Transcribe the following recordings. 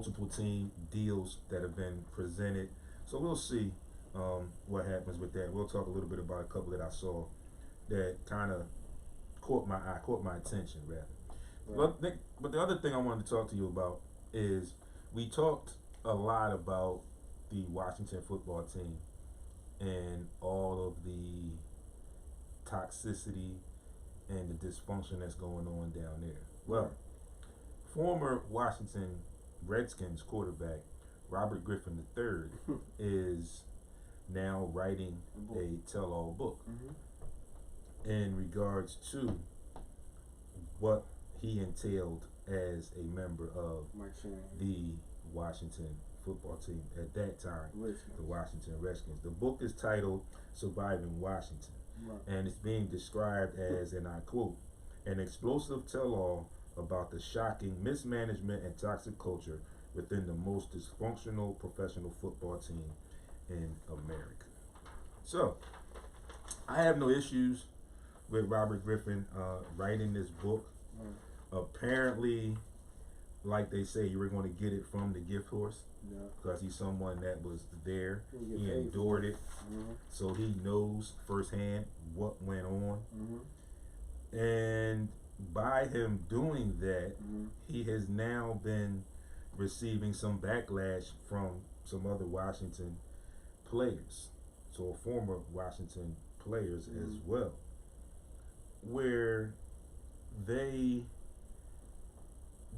multiple team deals that have been presented. So we'll see what happens with that. We'll talk a little bit about a couple that I saw that kind of caught my eye, caught my attention rather. Right. But the other thing I wanted to talk to you about is we talked a lot about the Washington football team and all of the toxicity and the dysfunction that's going on down there. Well, former Washington Redskins quarterback Robert Griffin III is now writing a tell-all book in regards to what he entailed as a member of the Washington football team at that time, the Washington Redskins. The book is titled Surviving Washington, and it's being described as, and I quote, an explosive tell-all about the shocking mismanagement and toxic culture within the most dysfunctional professional football team in America. So, I have no issues with Robert Griffin writing this book. Apparently, like they say, you were going to get it from the gift horse because he's someone that was there. He endured it, so he knows firsthand what went on. And by him doing that, he has now been receiving some backlash from some other Washington players, so former Washington players as well, where they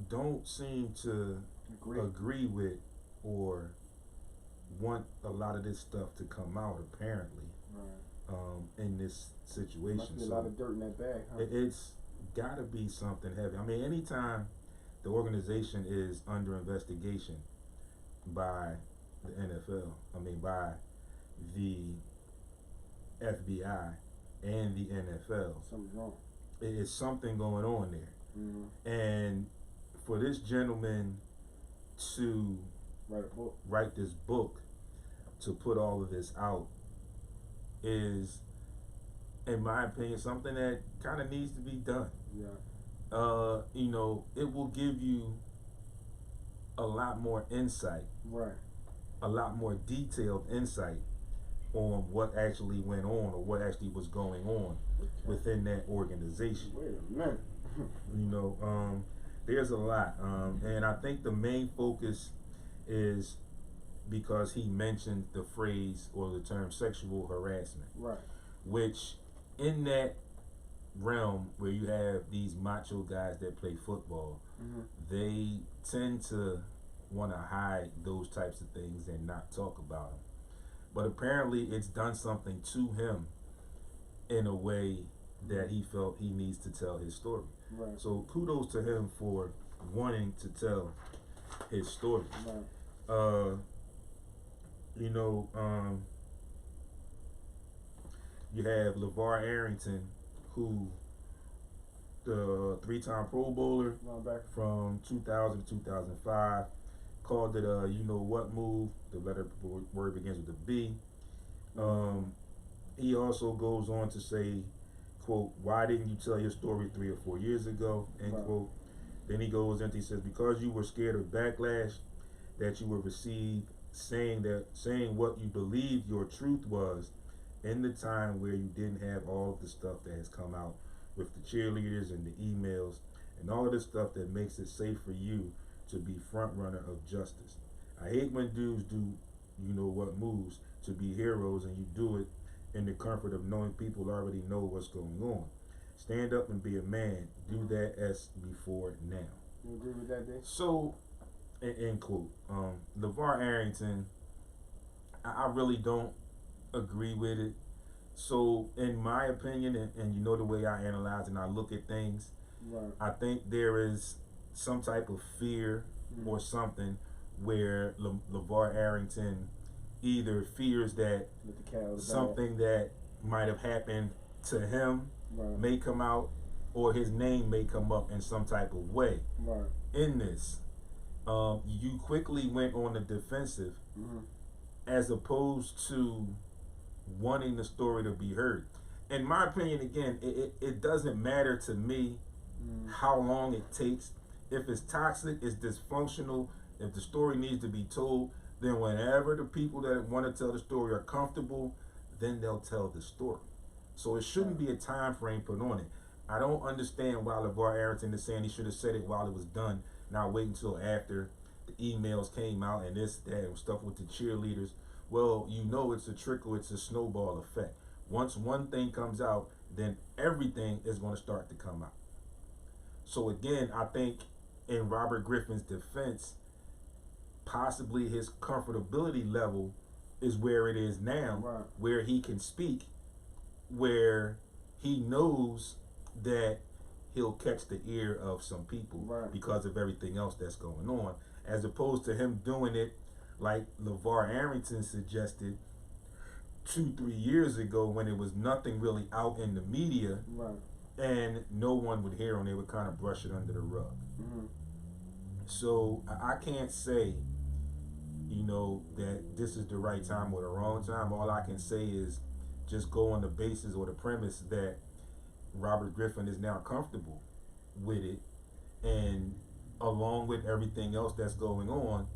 don't seem to agree with or want a lot of this stuff to come out apparently in this situation. Must be a lot of dirt in that bag, huh? It's got to be something heavy. I mean, anytime the organization is under investigation by the NFL, by the FBI and the NFL, something's wrong. It's something going on there. And for this gentleman to write this book, to put all of this out, is, in my opinion, something that kind of needs to be done. It will give you a lot more insight, a lot more detailed insight on what actually went on or what actually was going on within that organization. Wait a minute. There's a lot, and I think the main focus is because he mentioned the phrase or the term sexual harassment, which in that realm where you have these macho guys that play football, they tend to want to hide those types of things and not talk about them. But apparently it's done something to him in a way that he felt he needs to tell his story. So kudos to him for wanting to tell his story. You have LeVar Arrington, who the 3-time Pro Bowler from 2000 to 2005, called it a you-know-what move. The letter word begins with a B. He also goes on to say, quote, why didn't you tell your story 3 or 4 years ago, end quote. Then he goes into, he says, because you were scared of backlash that you would receive saying what you believed your truth was in the time where you didn't have all of the stuff that has come out with the cheerleaders and the emails and all of the stuff that makes it safe for you to be front runner of justice. I hate when dudes do what moves to be heroes and you do it in the comfort of knowing people already know what's going on. Stand up and be a man. Do that as before now. You agree with that, Dave? So, end quote. LeVar Arrington, I really don't agree with it. So, in my opinion, and the way I analyze and I look at things, I think there is some type of fear or something where LeVar Arrington either fears that something that might have happened to him may come out, or his name may come up in some type of way in this. You quickly went on the defensive as opposed to wanting the story to be heard. In my opinion, again, it doesn't matter to me how long it takes. If it's toxic, it's dysfunctional, If the story needs to be told, then whenever the people that want to tell the story are comfortable, then they'll tell the story. So it shouldn't be a time frame put on it. I don't understand why LeVar Arrington is saying he should have said it while it was done, not wait until after the emails came out and this, that, and stuff with the cheerleaders. Well, you know it's a trickle, it's a snowball effect. Once one thing comes out, then everything is going to start to come out. So again, I think in Robert Griffin's defense, possibly his comfortability level is where it is now, right, where he can speak, where he knows that he'll catch the ear of some people right, because of everything else that's going on, as opposed to him doing it like LeVar Arrington suggested 2-3 years ago when it was nothing really out in the media, right, and no one would hear him. They would kind of brush it under the rug. mm-hmm. So I can't say, you know, that this is the right time or the wrong time. All I can say is just go on the basis or the premise that Robert Griffin is now comfortable with it, and along with everything else that's going on,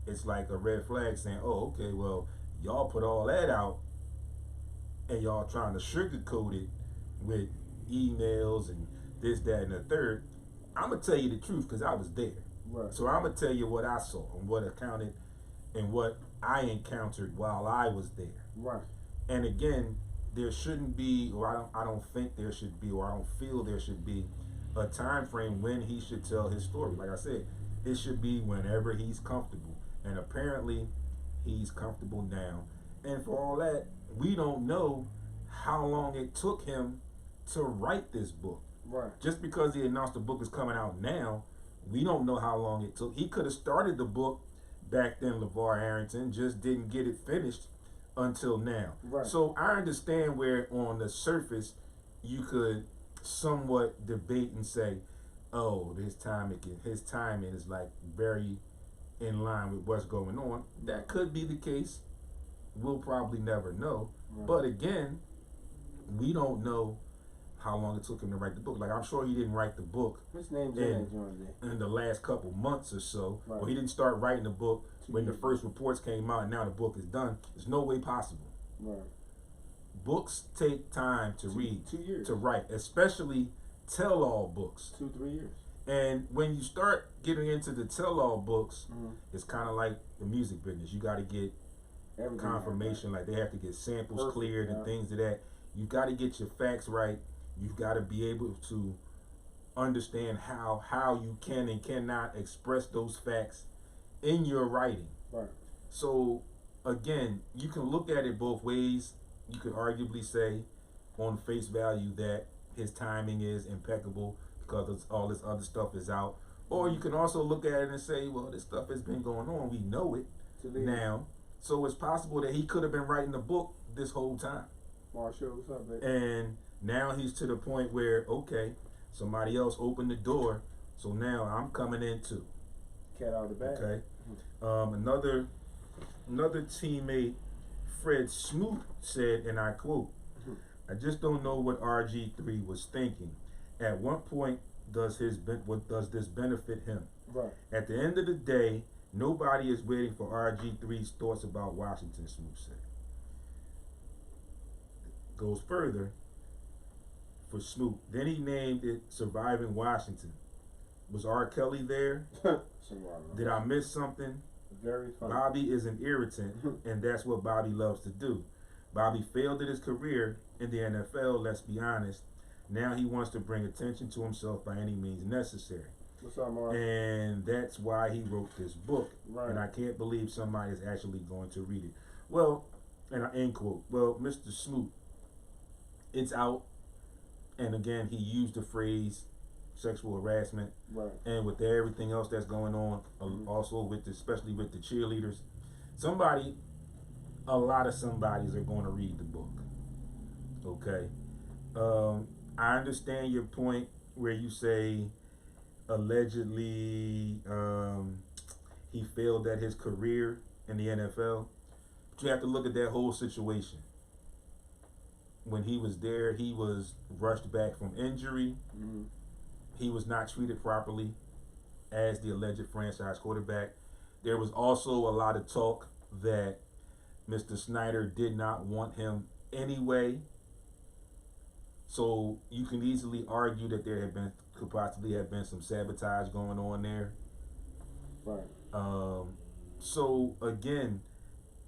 it's like a red flag saying, oh, okay, well, y'all put all that out and y'all trying to sugarcoat it with emails and this, that, and the third. I'm going to tell you the truth because I was there. Right. So I'm going to tell you what I saw and what accounted and what I encountered while I was there. Right. And again, there shouldn't be, or I don't think there should be, or I don't feel there should be a time frame when he should tell his story. Like I said, it should be whenever he's comfortable. And apparently he's comfortable now. And for all that, we don't know how long it took him to write this book. Right. Just because he announced the book is coming out now, we don't know how long it took. He could have started the book back then, LeVar Arrington, just didn't get it finished until now. Right. So I understand where on the surface you could somewhat debate and say, oh, his timing is like very in line with what's going on. That could be the case. We'll probably never know. Right. But again, we don't know how long it took him to write the book. Like, I'm sure he didn't write the book His name's in that joint there. in the last couple months or so. Right. Or he didn't start writing the book 2 when the years. first reports came out and now the book is done. There's no way possible. Right. Books take time to read, 2 years. to write, especially tell-all books. 2-3 years. And when you start getting into the tell-all books, Mm-hmm. it's kind of like the music business. You got to get Everything confirmation, like they have to get samples Perfect, cleared and yeah. things of that. You got to get your facts right. You've got to be able to understand how you can and cannot express those facts in your writing. Right. So again, you can look at it both ways. You could arguably say on face value that his timing is impeccable because all this other stuff is out. Or you can also look at it and say, well, this stuff has been going on. We know it now. So it's possible that he could have been writing the book this whole time. Marshall, what's up, baby? And now he's to the point where, okay, somebody else opened the door, so now I'm coming in too. Cat out of the bag. Okay. Another teammate, Fred Smoot, said, and I quote, "I just don't know what RG3 was thinking. At what point does this benefit him? Right. At the end of the day, nobody is waiting for RG3's thoughts about Washington," Smoot said. Goes further for Smoot. Then he named it Surviving Washington. Was R. Kelly there? Did I miss something? Very funny. Bobby is an irritant, and that's what Bobby loves to do. Bobby failed at his career in the NFL, let's be honest. Now he wants to bring attention to himself by any means necessary. What's up, Mark? And that's why he wrote this book. Right. And I can't believe somebody is actually going to read it. Well, and I end quote. Well, Mr. Smoot, it's out. And again, he used the phrase sexual harassment. Right. And with everything else that's going on, also with especially with the cheerleaders, a lot of somebodies are going to read the book. Okay. I understand your point where you say allegedly he failed at his career in the NFL, but you have to look at that whole situation. When he was there, he was rushed back from injury. He was not treated properly as the alleged franchise quarterback. There was also a lot of talk that Mr. Snyder did not want him anyway. So you can easily argue that could possibly have been some sabotage going on there. Right. So again,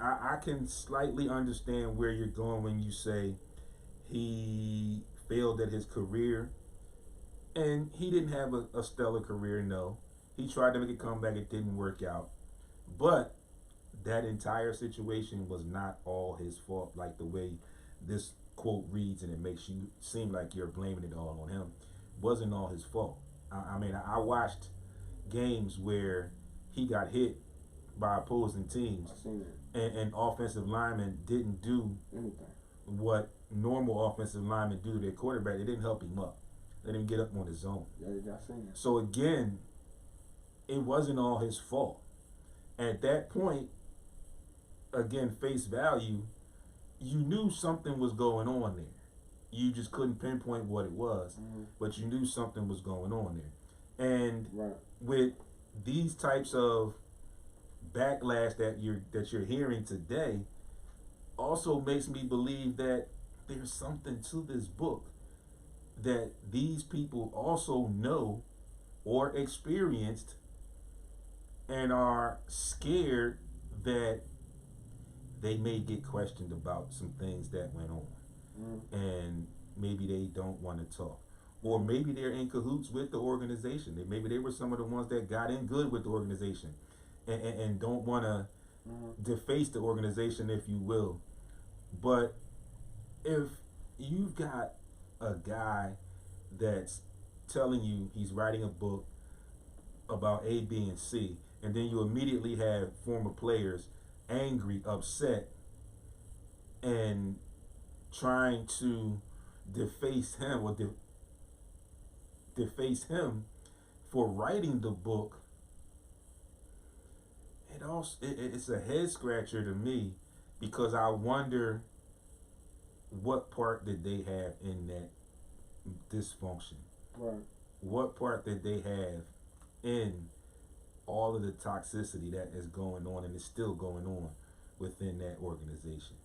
I can slightly understand where you're going when you say he failed at his career. And he didn't have a stellar career, no. He tried to make a comeback, it didn't work out. But that entire situation was not all his fault, like the way this quote reads, and it makes you seem like you're blaming it all on him. Wasn't all his fault. I mean, I watched games where he got hit by opposing teams, I seen that. and offensive linemen didn't do Anything. what normal offensive linemen do to their quarterback. They didn't help him up. Let him get up on his own. Yeah, I seen that. So again, it wasn't all his fault. At that point, again, face value, you knew something was going on there. You just couldn't pinpoint what it was, but you knew something was going on there. And Right. with these types of backlash that you're hearing today, also makes me believe that there's something to this book that these people also know or experienced and are scared that they may get questioned about some things that went on. And maybe they don't want to talk. Or maybe they're in cahoots with the organization. Maybe they were some of the ones that got in good with the organization and don't want to deface the organization, if you will. But if you've got a guy that's telling you he's writing a book about A, B, and C, and then you immediately have former players angry, upset, and trying to deface him or deface him for writing the book, it's a head scratcher to me, because I wonder what part did they have in that dysfunction? Right. What part did they have in all of the toxicity that is going on and is still going on within that organization?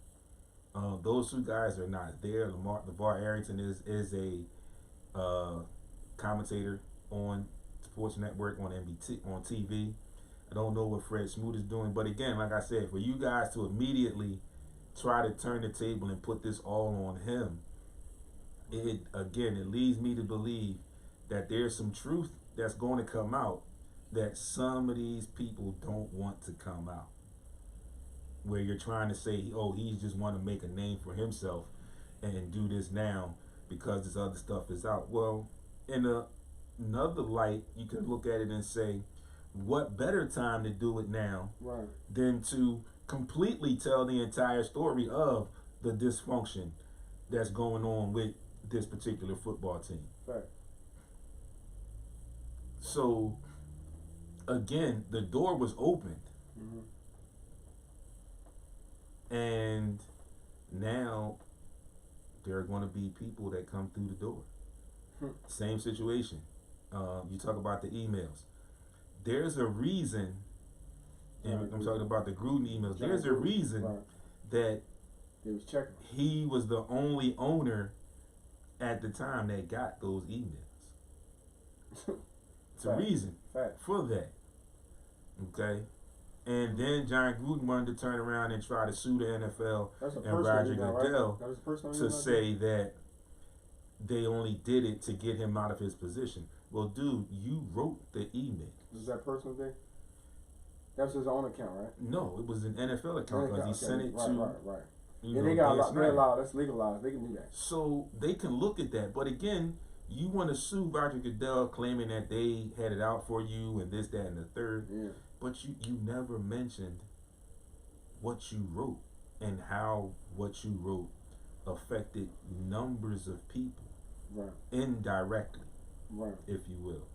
Those two guys are not there. LeVar Arrington is a commentator on Sports Network, on TV. I don't know what Fred Smoot is doing, but again, like I said, for you guys to immediately try to turn the table and put this all on him, it leads me to believe that there's some truth that's going to come out that some of these people don't want to come out. Where you're trying to say, oh, he just want to make a name for himself and do this now because this other stuff is out. Well, in another light, you can look at it and say, what better time to do it now than to completely tell the entire story of the dysfunction that's going on with this particular football team. Right. So, again, the door was opened. And now there are going to be people that come through the door. Same situation. You talk about the emails. There's a reason, and I'm talking about the Gruden emails. There's a reason that he was the only owner at the time that got those emails. It's a reason for that. Okay? And then John Gruden wanted to turn around and try to sue the NFL and Roger Goodell to say that they only did it to get him out of his position. Well, dude, you wrote the email. Was that personal thing? That was his own account, right? No, it was an NFL account because he sent it to. Right. Yeah, they got a lot. They're allowed. That's legalized. They can do that. So they can look at that. But again, you want to sue Roger Goodell claiming that they had it out for you and this, that, and the third. Yeah. But you never mentioned what you wrote and how what you wrote affected numbers of people. Right. Indirectly. Right. If you will.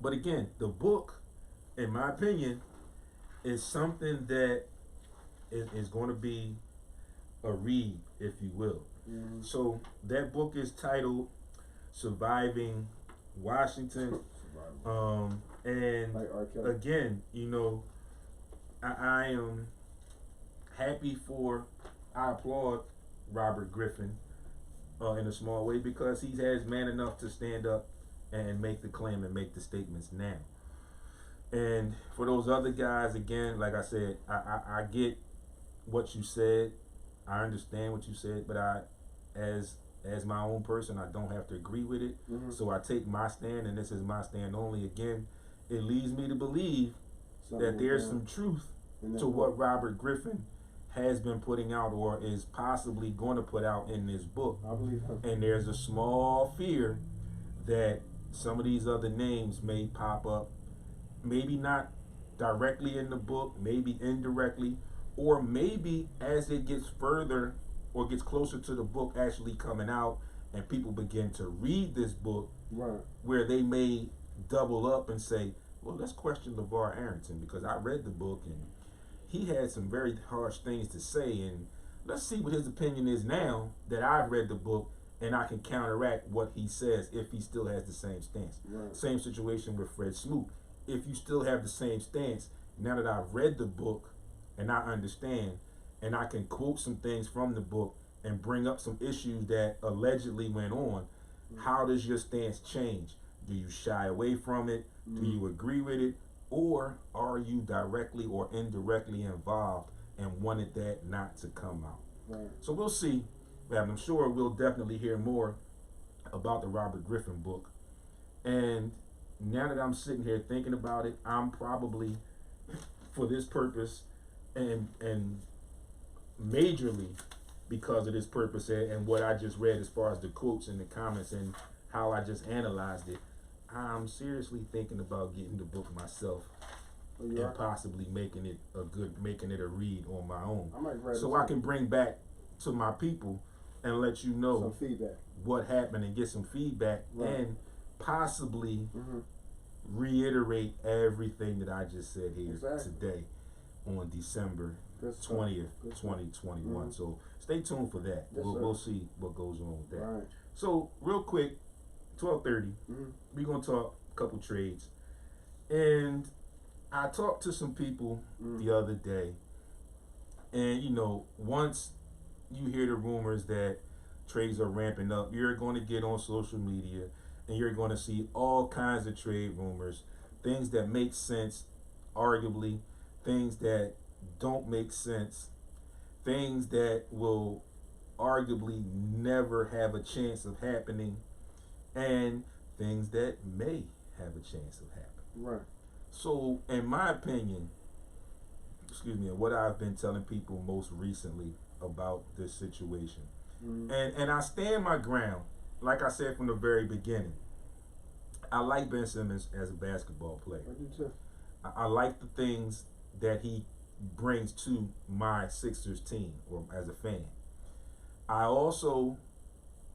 But again, the book, in my opinion, is something that is going to be a read, if you will. So that book is titled Surviving Washington And like R. Kelly. again, you know, I am happy for. I applaud Robert Griffin in a small way because he has man enough to stand up and make the claim and make the statements now. And for those other guys, again, like I said, I get what you said. I understand what you said, but as my own person, I don't have to agree with it. Mm-hmm. So I take my stand, and this is my stand only. Again, it leads me to believe that there's some truth to what Robert Griffin has been putting out or is possibly going to put out in this book. I believe so. And there's a small fear that some of these other names may pop up, maybe not directly in the book, maybe indirectly, or maybe as it gets further or gets closer to the book actually coming out and people begin to read this book, right, where they may double up and say, well, let's question LeVar Arrington because I read the book and he had some very harsh things to say, and let's see what his opinion is now that I've read the book and I can counteract what he says if he still has the same stance. right. Same situation with Fred Smoot. If you still have the same stance, now that I've read the book and I understand and I can quote some things from the book and bring up some issues that allegedly went on, how does your stance change? Do you shy away from it? Do you agree with it? Or are you directly or indirectly involved and wanted that not to come out? Right. So we'll see. I'm sure we'll definitely hear more about the Robert Griffin book. And now that I'm sitting here thinking about it, I'm probably, for this purpose, and majorly because of this purpose and what I just read as far as the quotes and the comments and how I just analyzed it, I'm seriously thinking about getting the book myself and possibly making it a read on my own. I might read so I can bring back to my people and let you know some feedback, what happened and get some feedback, right, and possibly reiterate everything that I just said here today on December 20th, 2021. So stay tuned for that. We'll see what goes on with that. Right. So real quick, 12:30, we're gonna talk a couple trades. And I talked to some people the other day, and you know, once you hear the rumors that trades are ramping up, you're going to get on social media and you're going to see all kinds of trade rumors, things that make sense, arguably, things that don't make sense, things that will arguably never have a chance of happening, and things that may have a chance of happening. Right. So, in my opinion, what I've been telling people most recently about this situation, and I stand my ground, like I said from the very beginning, I like Ben Simmons as a basketball player. I do too. I like the things that he brings to my Sixers team or as a fan. I also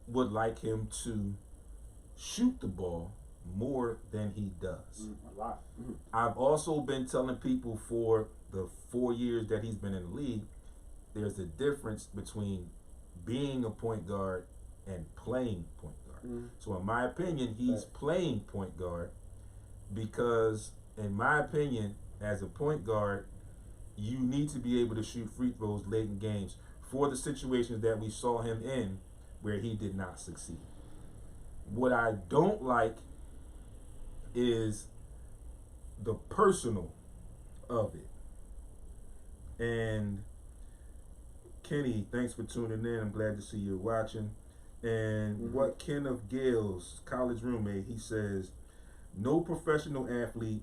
would like him to shoot the ball more than he does. A lot. I've also been telling people for the 4 years that he's been in the league, there's a difference between being a point guard and playing point guard. So in my opinion, he's playing point guard because, in my opinion, as a point guard, you need to be able to shoot free throws late in games for the situations that we saw him in where he did not succeed. What I don't like is the personal of it. And Kenny, thanks for tuning in. I'm glad to see you watching. And what Kenneth Gale's college roommate, he says, no professional athlete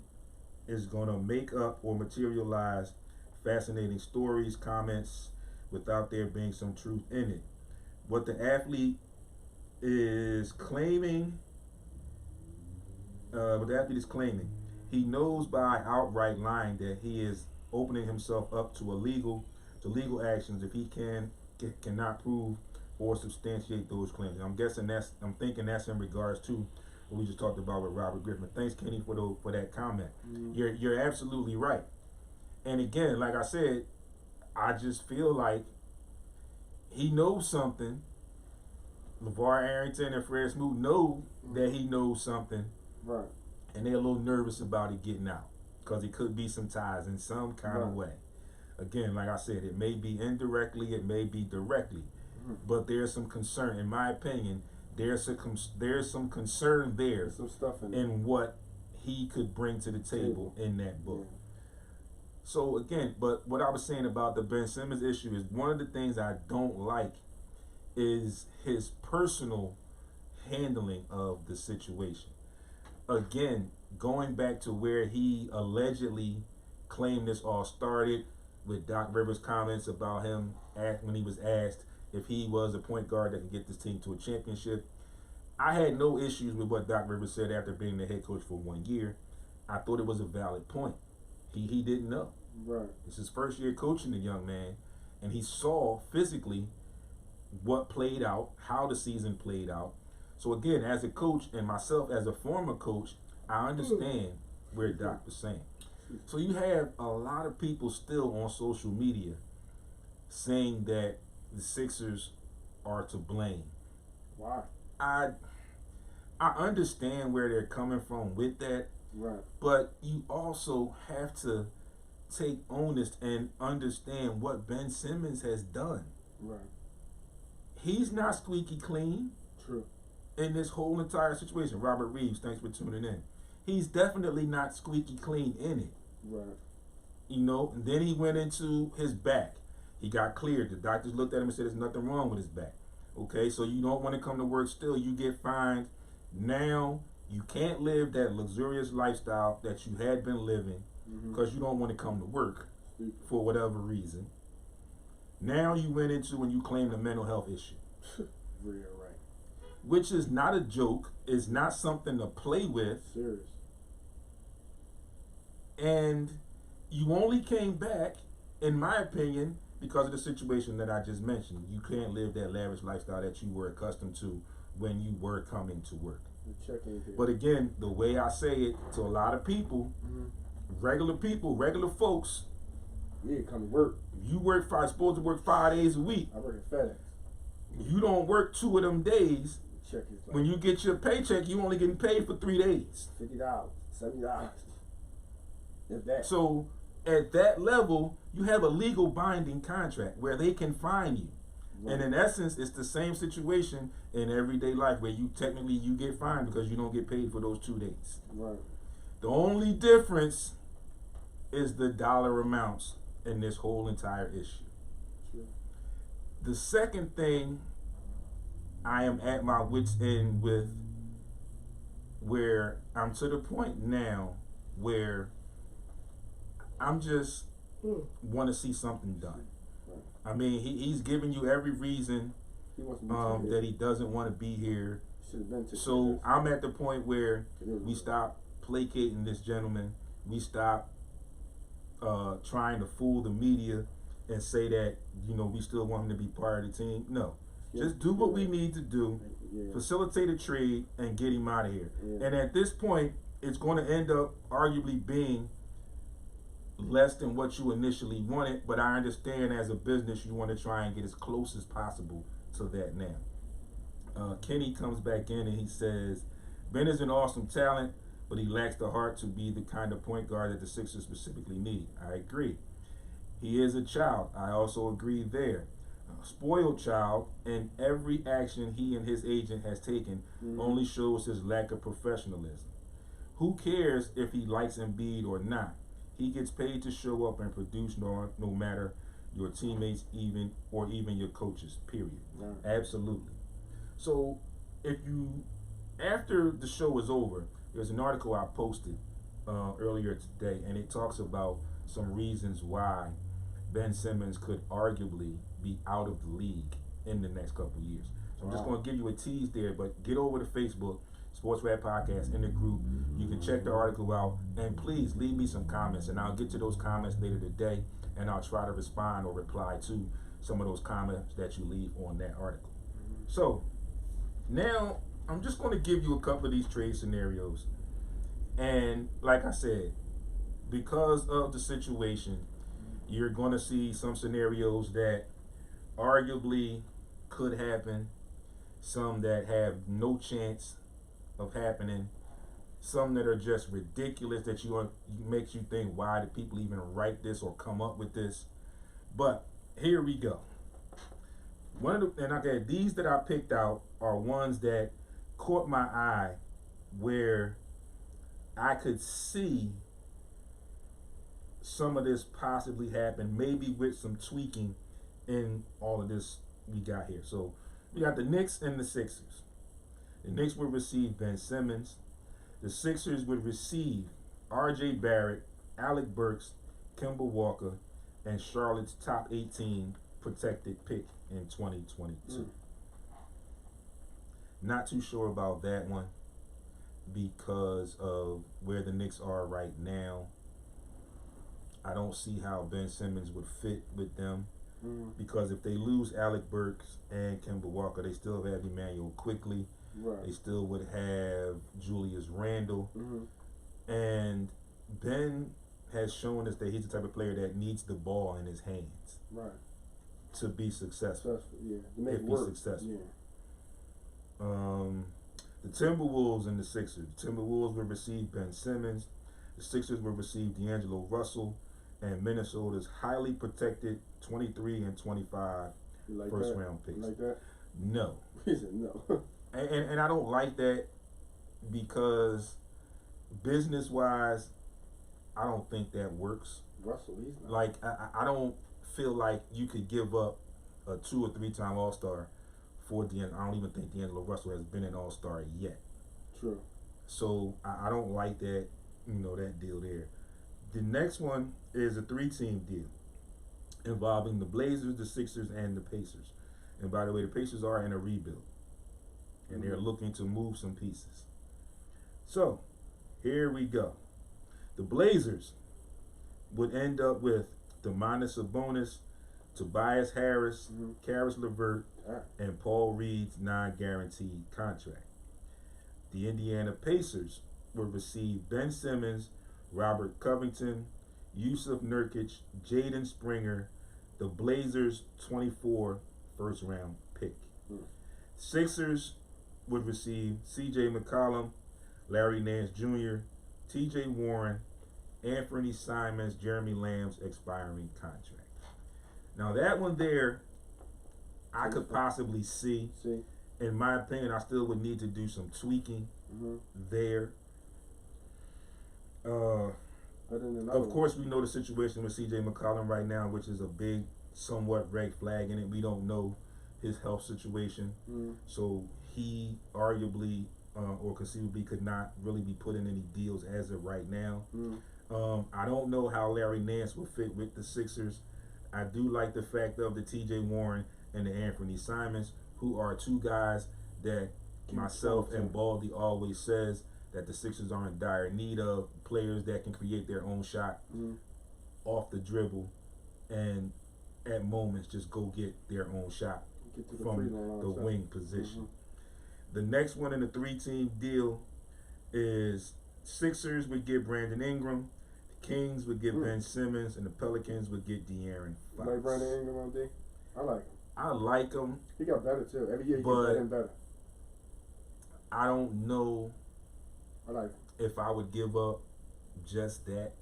is going to make up or materialize fascinating stories, comments, without there being some truth in it. What the athlete is claiming, he knows by outright lying that he is opening himself up to legal actions if he cannot prove or substantiate those claims. And I'm thinking that's in regards to what we just talked about with Robert Griffin. Thanks, Kenny, for that comment. You're absolutely right. And again, like I said, I just feel like he knows something. LeVar Arrington and Fred Smoot know that he knows something. Right. and they're a little nervous about it getting out because it could be some ties in some kind of way. Again, like I said, it may be indirectly, it may be directly, but there's some concern, in my opinion. There's some concern there, some stuff in what he could bring to the table in that book. Yeah. So again, but what I was saying about the Ben Simmons issue is one of the things I don't like is his personal handling of the situation. Again, going back to where he allegedly claimed this all started with Doc Rivers' comments about him when he was asked if he was a point guard that could get this team to a championship. I had no issues with what Doc Rivers said after being the head coach for 1 year. I thought it was a valid point. He didn't know. Right. It's his first year coaching the young man, and he saw physically what played out, how the season played out. So again, as a coach and myself as a former coach, I understand where Doc was saying. So you have a lot of people still on social media saying that the Sixers are to blame. Why? I understand where they're coming from with that, right? But you also have to take onus and understand what Ben Simmons has done. Right. He's not squeaky clean. True. In this whole entire situation. Robert Reeves, thanks for tuning in. He's definitely not squeaky clean in it. Right. You know, and then he went into his back. He got cleared. The doctors looked at him and said there's nothing wrong with his back. Okay, so you don't want to come to work still. You get fined. Now you can't live that luxurious lifestyle that you had been living because you don't want to come to work for whatever reason. Now you went into and you claimed a mental health issue. Real right. Which is not a joke. It's not something to play with. Serious. And you only came back, in my opinion, because of the situation that I just mentioned. You can't live that lavish lifestyle that you were accustomed to when you were coming to work. But again, the way I say it to a lot of people, regular folks, come to work. You supposed to work 5 days a week. I work at FedEx. You don't work 2 of them days. Check is like, when you get your paycheck, you only getting paid for 3 days. $50, $70. If that. So at that level, you have a legal binding contract where they can fine you. Right. And in essence, it's the same situation in everyday life where you technically you get fined because you don't get paid for those 2 days. Right. The only difference is the dollar amounts in this whole entire issue. True. The second thing I am at my wit's end with, where I'm to the point now where I'm just want to see something done. Right. I mean, he's giving you every reason that he doesn't want to be here. So I'm at the point where we stop placating this gentleman. We stop trying to fool the media and say that, you know, we still want him to be part of the team. No. Just do what we need to do, facilitate a trade, and get him out of here. And at this point, it's going to end up arguably being less than what you initially wanted, but I understand as a business you want to try and get as close as possible to that now. Kenny comes back in and he says, Ben is an awesome talent, but he lacks the heart to be the kind of point guard that the Sixers specifically need. I agree. He is a child. I also agree there. Spoiled child, and every action he and his agent has taken only shows his lack of professionalism. Who cares if he likes Embiid or not? He gets paid to show up and produce no matter your teammates even your coaches, period. Right. Absolutely. So after the show is over, there's an article I posted earlier today, and it talks about some reasons why Ben Simmons could arguably be out of the league in the next couple of years. So I'm just going to give you a tease there, but get over to Facebook, SportsRap Podcast, in the group. You can check the article out, and please leave me some comments, and I'll get to those comments later today, and I'll try to respond or reply to some of those comments that you leave on that article. So now I'm just going to give you a couple of these trade scenarios, and like I said, because of the situation, you're going to see some scenarios that arguably could happen, some that have no chance of happening, some that are just ridiculous that makes you think, why did people even write this or come up with this? But here we go. These that I picked out are ones that caught my eye, where I could see some of this possibly happen, maybe with some tweaking in all of this we got here. So we got the Knicks and the Sixers. The Knicks would receive Ben Simmons. The Sixers would receive R.J. Barrett, Alec Burks, Kemba Walker, and Charlotte's top 18 protected pick in 2022. Not too sure about that one because of where the Knicks are right now. I don't see how Ben Simmons would fit with them because if they lose Alec Burks and Kemba Walker, they still have Emmanuel Quickly. Right. They still would have Julius Randle. And Ben has shown us that he's the type of player that needs the ball in his hands. Right. To be successful. Yeah. To make if work. he's successful. Yeah. The Timberwolves and the Sixers. The Timberwolves will receive Ben Simmons. The Sixers will receive D'Angelo Russell and Minnesota's highly protected 23 and 25 first round picks. You like that? No. He said no. And I don't like that because business wise, I don't think that works. Russell, he's not. Like I don't feel like you could give up a 2 or 3 time All-Star for D'Angelo. I don't even think D'Angelo Russell has been an All-Star yet. True. So I don't like that, that deal there. The next one is a 3-team deal involving the Blazers, the Sixers, and the Pacers. And by the way, the Pacers are in a rebuild. And they're looking to move some pieces. So, here we go. The Blazers would end up with Domantas Sabonis, Tobias Harris, Karis LeVert, and Paul Reed's non-guaranteed contract. The Indiana Pacers would receive Ben Simmons, Robert Covington, Yusuf Nurkic, Jaden Springer, the Blazers' 24 first-round pick. Sixers would receive C.J. McCollum, Larry Nance Jr., T.J. Warren, Anthony Simons, Jeremy Lamb's expiring contract. Now that one there, I could possibly see. In my opinion, I still would need to do some tweaking there. Of course, we know the situation with C.J. McCollum right now, which is a big, somewhat red flag in it. We don't know his health situation, so he arguably or conceivably could not really be put in any deals as of right now. I don't know how Larry Nance will fit with the Sixers. I do like the fact of the T.J. Warren and the Anthony Simons, who are two guys that myself and Baldy always says that the Sixers are in dire need of, players that can create their own shot off the dribble and at moments just go get their own shot from the wing position. The next one in the 3-team deal is Sixers would get Brandon Ingram, the Kings would get Ben Simmons, and the Pelicans would get De'Aaron Fox. You like Brandon Ingram on D? I like him. I like him. He got better too. Every year he gets better and better. I don't know I like him. if I would give up just that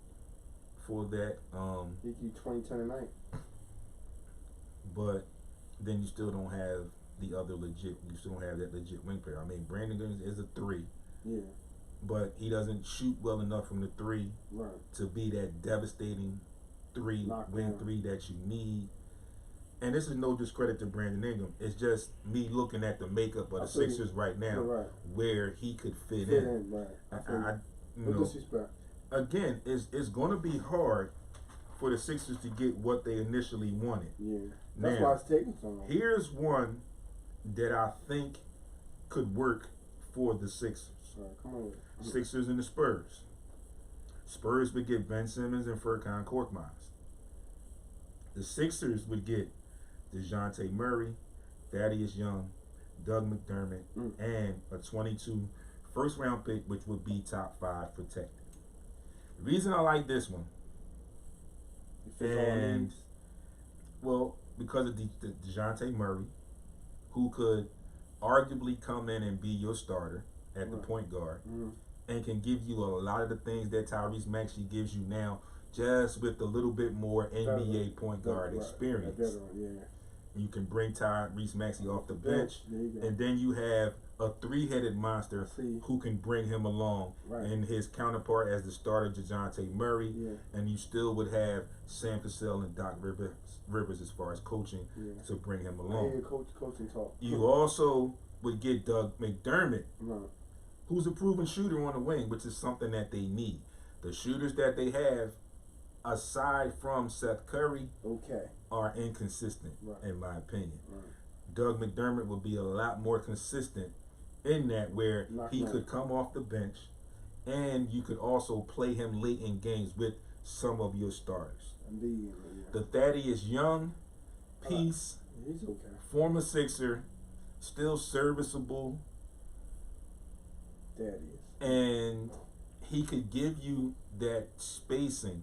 for that. He give you 20, 10 a night. But then you still don't have the other legit. You still don't have that legit wing player. I mean, Brandon Ingram is a 3. Yeah. But he doesn't shoot well enough from the 3 right. to be that devastating 3 wing 3 that you need. And this is no discredit to Brandon Ingram. It's just me looking at the makeup of the Sixers right now, where he could fit in. Right. No disrespect. Again, it's going to be hard for the Sixers to get what they initially wanted. Yeah, that's why it's taking so long. Here's one that I think could work for the Sixers. Come on. Sixers and the Spurs. Spurs would get Ben Simmons and Furkan Korkmaz. The Sixers would get DeJounte Murray, Thaddeus Young, Doug McDermott, and a 22 first-round pick, which would be top 5 protected. The reason I like this one, and well, because of the DeJounte Murray, who could arguably come in and be your starter at the point guard, and can give you a lot of the things that Tyrese Maxey gives you now, just with a little bit more NBA point guard experience. You can bring Tyrese Maxey off the bench, and then you have a three-headed monster who can bring him along, and his counterpart as the starter, DeJounte Murray, and you still would have Sam Cassell and Doc Rivers as far as coaching to bring him along. Coaching talk. You also would get Doug McDermott, who's a proven shooter on the wing, which is something that they need. The shooters that they have, aside from Seth Curry, are inconsistent, in my opinion. Doug McDermott would be a lot more consistent in that, where he could come off the bench, and you could also play him late in games with some of your starters. The Thaddeus Young piece, he's former Sixer, still serviceable, and he could give you that spacing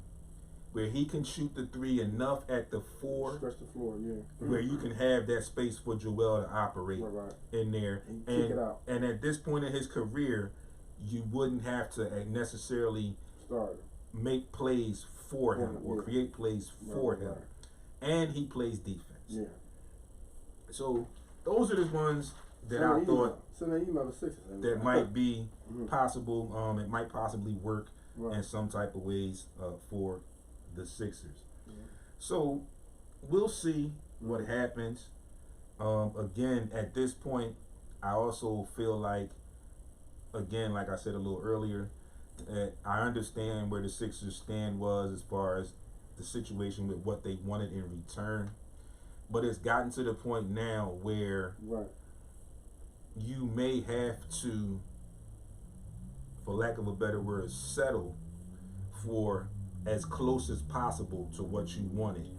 where he can shoot the three enough at the four, stretch the floor, where you can have that space for Joel to operate in there. And kick it out. And at this point in his career, you wouldn't have to necessarily make plays for him or create plays for him. And he plays defense. So those are the ones that I thought that might be possible. It might possibly work in some type of ways for the Sixers. So we'll see what happens. Again, at this point, I also feel like, again, like I said a little earlier, that I understand where the Sixers stand was as far as the situation with what they wanted in return. But it's gotten to the point now where you may have to, for lack of a better word, settle for as close as possible to what you wanted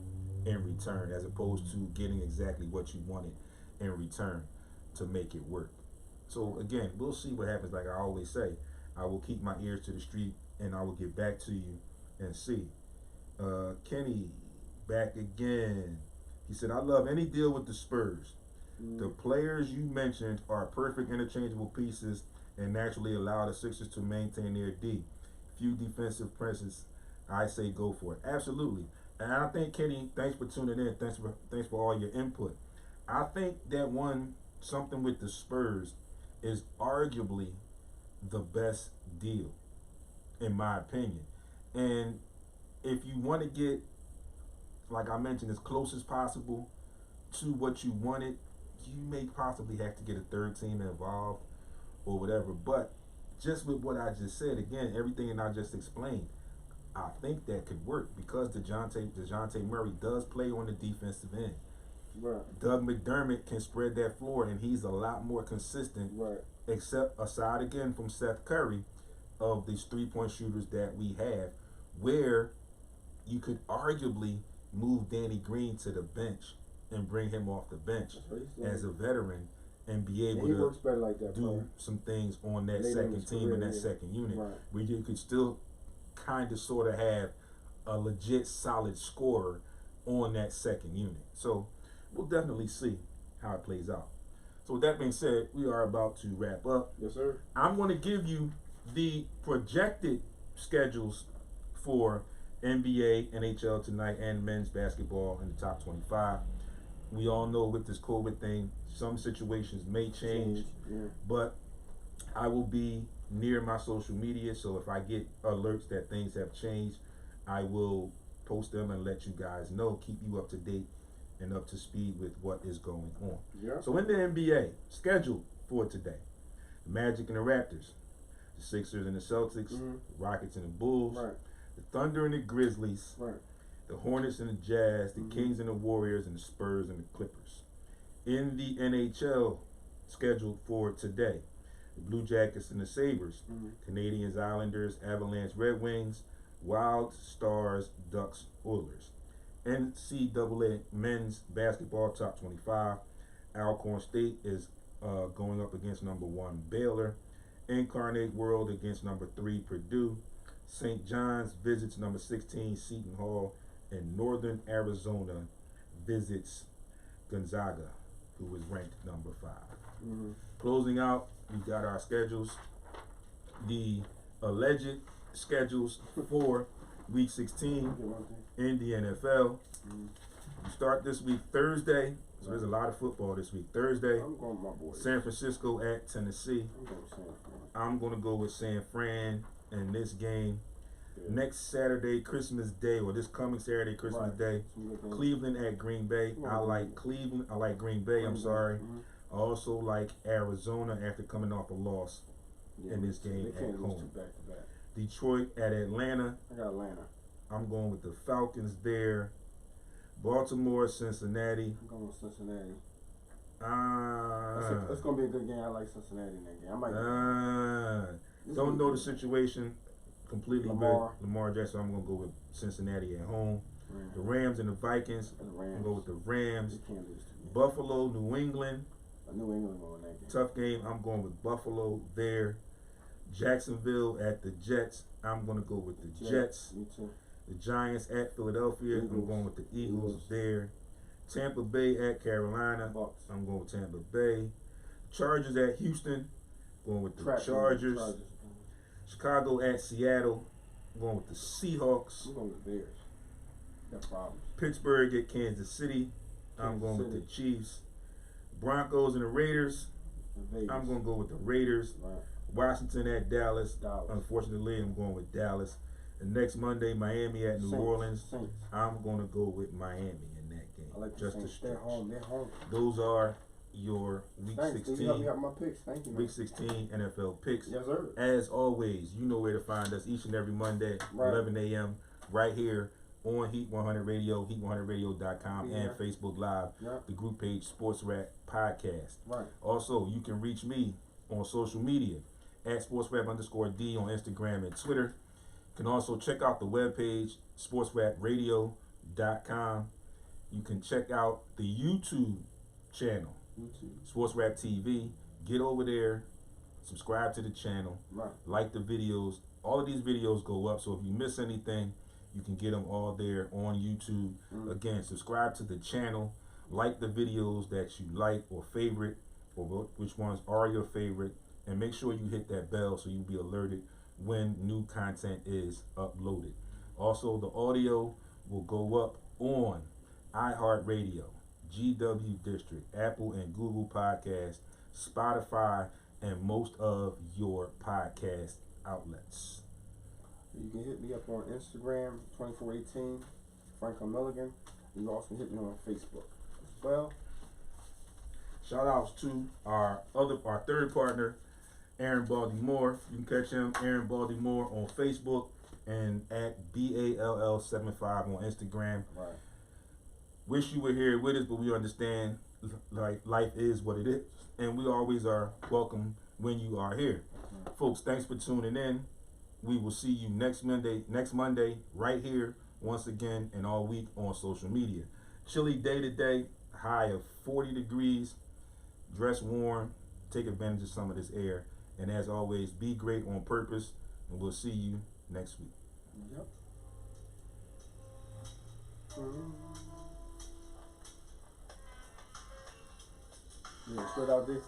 in return, as opposed to getting exactly what you wanted in return to make it work. So again, we'll see what happens. Like I always say, I will keep my ears to the street, and I will get back to you and see. Kenny, back again. He said, I love any deal with the Spurs. The players you mentioned are perfect interchangeable pieces and naturally allow the Sixers to maintain their D. Few defensive presses, I say go for it. Absolutely. And I think, Kenny, thanks for tuning in. Thanks for all your input. I think that something with the Spurs is arguably the best deal, in my opinion. And if you want to get, like I mentioned, as close as possible to what you wanted, you may possibly have to get a third team involved or whatever. But just with what I just said, again, everything that I just explained, I think that could work because DeJounte Murray does play on the defensive end. Doug McDermott can spread that floor, and he's a lot more consistent, except aside again from Seth Curry, of these three-point shooters that we have, where you could arguably move Danny Green to the bench and bring him off the bench as a veteran and be able to do some things on that second team and that second unit, where you could still kind of sort of have a legit solid scorer on that second unit. So we'll definitely see how it plays out. So with that being said, we are about to wrap up. Yes, sir. I'm going to give you the projected schedules for NBA, NHL tonight, and men's basketball in the top 25. We all know with this COVID thing, some situations may change, but I will be near my social media, so if I get alerts that things have changed, I will post them and let you guys know, keep you up to date and up to speed with what is going on. So in the NBA, scheduled for today, the Magic and the Raptors, the Sixers and the Celtics, the Rockets and the Bulls, the Thunder and the Grizzlies, the Hornets and the Jazz, the Kings and the Warriors, and the Spurs and the Clippers. In the NHL, scheduled for today, the Blue Jackets and the Sabres, Canadians, Islanders, Avalanche, Red Wings, Wild, Stars, Ducks, Oilers. NCAA men's basketball top 25. Alcorn State is going up against number 1 Baylor. Incarnate World against number 3 Purdue. St. John's visits number 16 Seton Hall, and Northern Arizona visits Gonzaga, who is ranked number 5. Closing out, we got our schedules. The alleged schedules for Week 16 in the NFL. We start this week Thursday, so there's a lot of football this week. Thursday, I'm going with my boys. San Francisco at Tennessee. I'm going with San Fran. I'm going to go with San Fran in this game. Yeah. Next Saturday, Christmas Day, or this coming Saturday, Christmas Day, Cleveland at Green Bay. I like Cleveland. I like Green Bay. I'm sorry. I also like Arizona after coming off a loss in this game at home. Detroit at Atlanta. I got Atlanta. I'm going with the Falcons there. Baltimore, Cincinnati. I'm going with Cincinnati. It's going to be a good game. I like Cincinnati in that game. I might don't know the situation completely. Lamar Jackson. I'm going to go with Cincinnati at home. The Rams and the Vikings. I'm going to go with the Rams. Buffalo, New England. New England going that game. Tough game. I'm going with Buffalo there. Jacksonville at the Jets. I'm going to go with the Jets. Me too. The Giants at Philadelphia. I'm going with the Eagles there. Tampa Bay at Carolina. Bucks. I'm going with Tampa Bay. Chargers at Houston. Going with the Chargers. Chicago at Seattle. I'm going with the Seahawks. I'm going with the Bears. Got problems. Pittsburgh at Kansas City. I'm going with the Chiefs. Broncos and the Raiders. I'm going to go with the Raiders. Right. Washington at Dallas. Unfortunately, I'm going with Dallas. And next Monday, Miami at New Orleans. I'm going to go with Miami in that game. I like just the Saints. They're home. Those are your Week 16. You got my picks. Thank you, man. Week 16 NFL picks. Yes, sir. As always, you know where to find us each and every Monday, 11 a.m. right here on Heat 100 Radio, heat100radio.com, and Facebook Live, the group page SportsRap Podcast. Right. Also, you can reach me on social media at SportsRap_D on Instagram and Twitter. You can also check out the webpage, sportsrapradio.com. You can check out the YouTube channel, SportsRap TV. Get over there, subscribe to the channel, like the videos. All of these videos go up, so if you miss anything, you can get them all there on YouTube. Again, subscribe to the channel, like the videos that you like or favorite, or which ones are your favorite, and make sure you hit that bell so you'll be alerted when new content is uploaded. Also, the audio will go up on iHeartRadio, GW District, Apple and Google Podcasts, Spotify, and most of your podcast outlets. You can hit me up on Instagram, 2418 Franklin Milligan. You can also hit me on Facebook as well. Shout outs to our third partner, Aaron Baldy-Moore. You can catch him, Aaron Baldy-Moore, on Facebook and at BALL75 on Instagram. Right. Wish you were here with us, but we understand like life is what it is, and we always are welcome when you are here. Folks, thanks for tuning in. We will see you next Monday, right here, once again, and all week on social media. Chilly day today, high of 40 degrees. Dress warm, take advantage of some of this air, and as always, be great on purpose, and we'll see you next week. Yep. Yeah, straight out there.